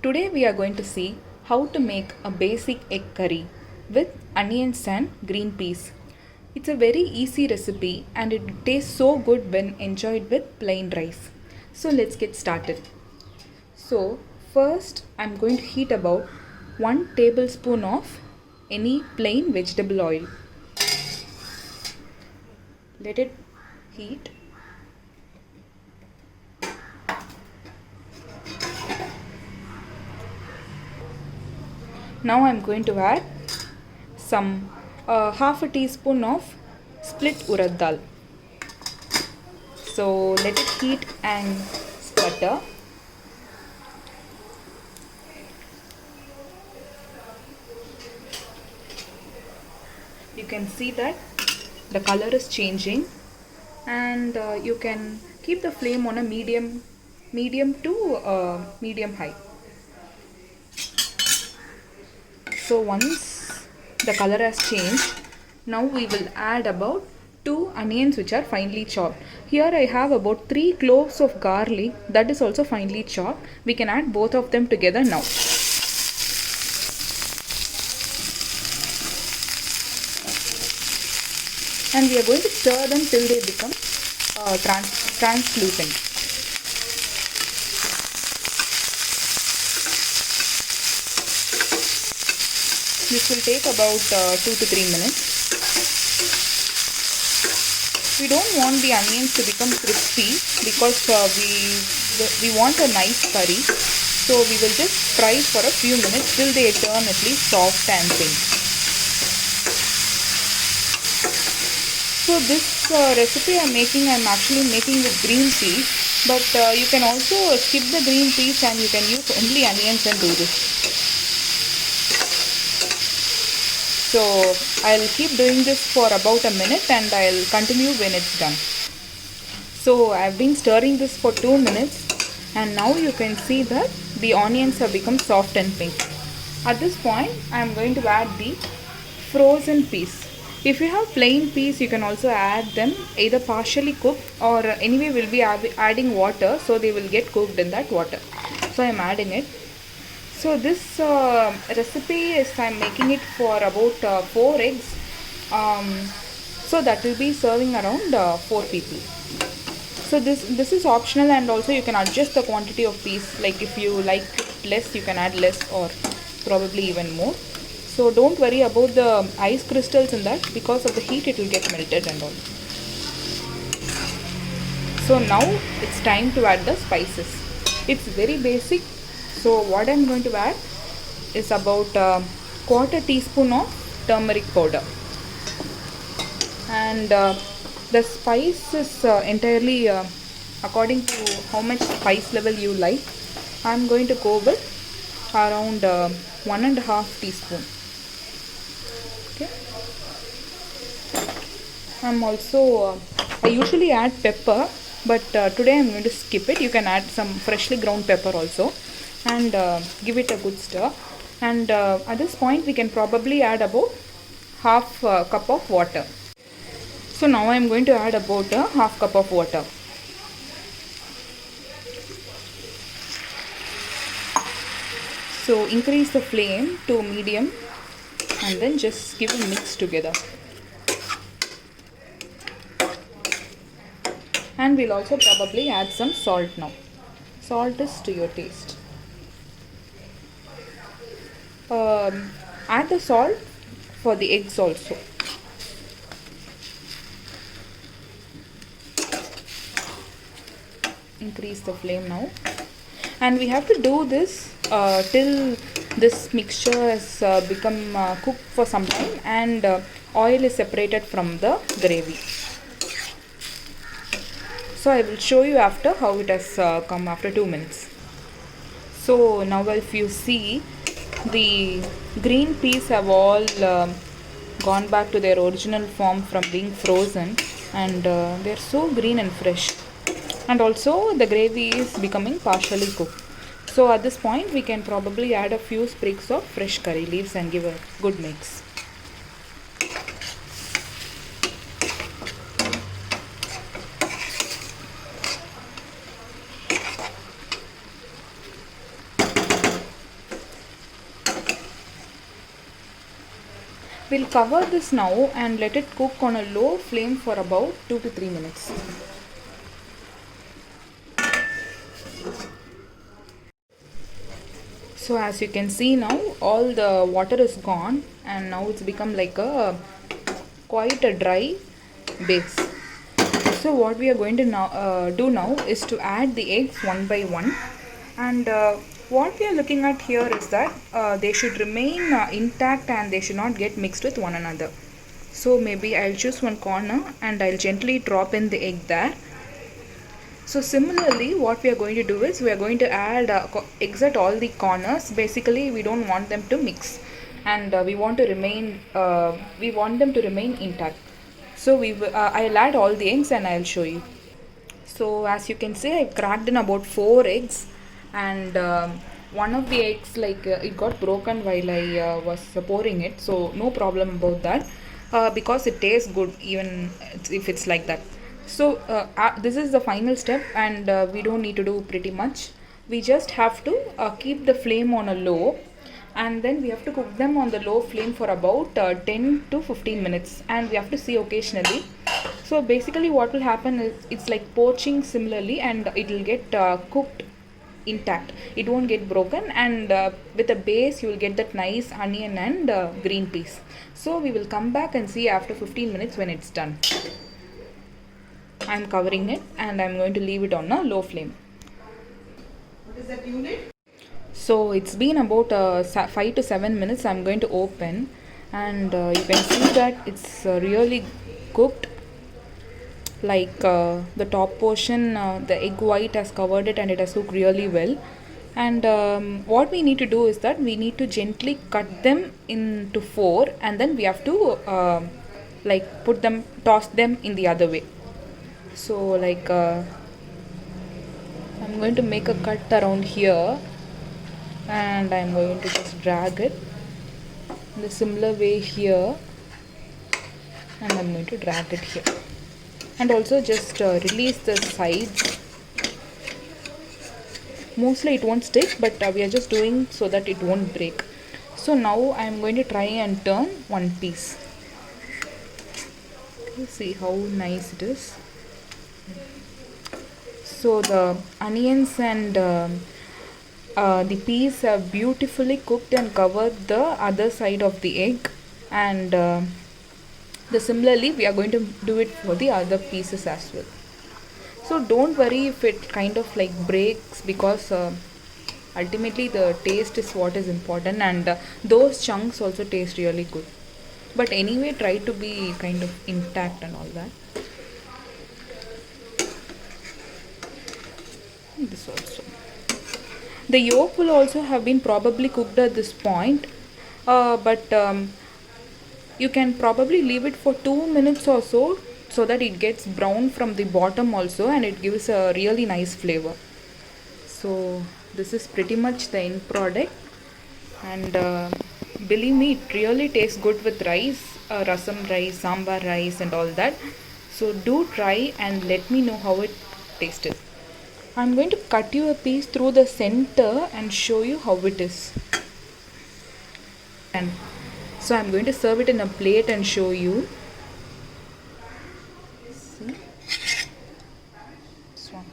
Today we are going to see how to make a basic egg curry with onions and green peas. It's a very easy recipe and it tastes so good when enjoyed with plain rice. So let's get started. So first I'm going to heat about 1 tablespoon of any plain vegetable oil. Let it heat. Now I'm going to add some half a teaspoon of split urad dal. So let it heat and sputter. You can see that the color is changing, and you can keep the flame on a medium to medium high. So once the color has changed, now we will add about 2 onions which are finely chopped. Here I have about 3 cloves of garlic that is also finely chopped. We can add both of them together now. And we are going to stir them till they become translucent. This will take about 2 to 3 minutes. We don't want the onions to become crispy because we want a nice curry. So we will just fry for a few minutes till they turn at least soft and pink. So this recipe I'm actually making with green peas, but you can also skip the green peas and you can use only onions and do this. So I'll keep doing this for about a minute and I'll continue when it's done. So I've been stirring this for 2 minutes and now you can see that the onions have become soft and pink. At this point I'm going to add the frozen peas. If you have plain peas, you can also add them either partially cooked or anyway we'll be adding water, so they will get cooked in that water. So I'm adding it. So this recipe is I'm making it for about 4 eggs. So that will be serving around 4 people. So this is optional, and also you can adjust the quantity of peas. Like if you like less, you can add less or probably even more. So don't worry about the ice crystals in that, because of the heat it will get melted and all. So now it's time to add the spices. It's very basic. So what I'm going to add is about quarter teaspoon of turmeric powder. And the spice is entirely according to how much spice level you like. I'm going to go with around 1.5 teaspoon. Okay. I'm also I usually add pepper, but today I'm going to skip it. You can add some freshly ground pepper also and give it a good stir. And at this point we can probably add about half cup of water. So now I'm going to add about a half cup of water. So increase the flame to medium and then just give a mix together. And we'll also probably add some salt now. Salt is to your taste. Add the salt for the eggs also. Increase the flame now. And we have to do this till this mixture has become cooked for some time and oil is separated from the gravy. So I will show you after how it has come after 2 minutes. So now if you see, the green peas have all gone back to their original form from being frozen, and they're so green and fresh. And also the gravy is becoming partially cooked. So at this point we can probably add a few sprigs of fresh curry leaves and give a good mix. we'll cover this now and let it cook on a low flame for about 2 to 3 minutes. So as you can see now, all the water is gone and now it's become like a quite a dry base. So what we are going to do now is to add the eggs one by one, and what we are looking at here is that they should remain intact and they should not get mixed with one another. So maybe I'll choose one corner and I'll gently drop in the egg there. So similarly, what we are going to do is we are going to add eggs at all the corners. Basically, we don't want them to mix, and we want them to remain intact. So I'll add all the eggs and I'll show you. So as you can see, I cracked in about 4 eggs, and one of the eggs it got broken while I was pouring it. So no problem about that, because it tastes good even if it's like that. So this is the final step, and we don't need to do pretty much. We just have to keep the flame on a low, and then we have to cook them on the low flame for about 10 to 15 minutes, and we have to see occasionally. So basically what will happen is it's like poaching similarly, and it will get cooked intact. It won't get broken, and with the base you will get that nice onion and green peas. So we will come back and see after 15 minutes when it's done. I'm covering it and I'm going to leave it on a low flame. What is that unit? So it's been about 5 to 7 minutes. I'm going to open, and you can see that it's really cooked. Like the top portion, the egg white has covered it and it has cooked really well. And what we need to do is that we need to gently cut them into 4, and then we have to toss them in the other way. So I'm going to make a cut around here, and I'm going to just drag it in the similar way here, and I'm going to drag it here, and also just release the sides. Mostly it won't stick, but we are just doing so that it won't break. So now I'm going to try and turn one piece. You see how nice it is. So the onions and the peas have beautifully cooked and covered the other side of the egg, and similarly we are going to do it for the other pieces as well. So don't worry if it kind of like breaks, because ultimately the taste is what is important, and those chunks also taste really good. But anyway, try to be kind of intact and all that. This also. The yolk will also have been probably cooked at this point, but you can probably leave it for 2 minutes or so that it gets brown from the bottom also, and it gives a really nice flavor. So this is pretty much the end product, and believe me, it really tastes good with rice, rasam rice, sambar rice and all that. So do try and let me know how it tasted. I'm going to cut you a piece through the center and show you how it is. And so I'm going to serve it in a plate and show you. See? This one.